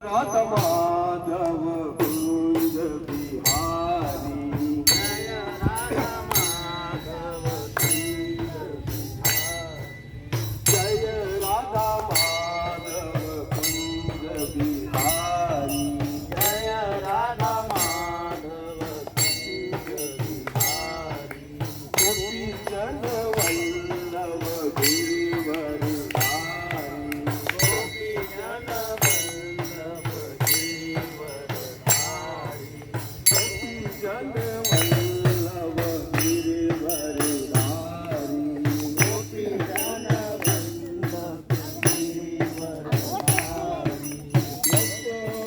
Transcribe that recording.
Radha Madhav Kunj Bihari Jai Radha Madhav Kunj Bihari Jai Radha Madhav Kunj Bihari Jai Radha Madhav Kunj Bihari Gopi Jan Vallabh Girivardhari Gopi Jan Vallabh Girivardhari Gopi Jan Vallabh Girivardhari Gopi Jan Vallabh Girivardhari Yashoda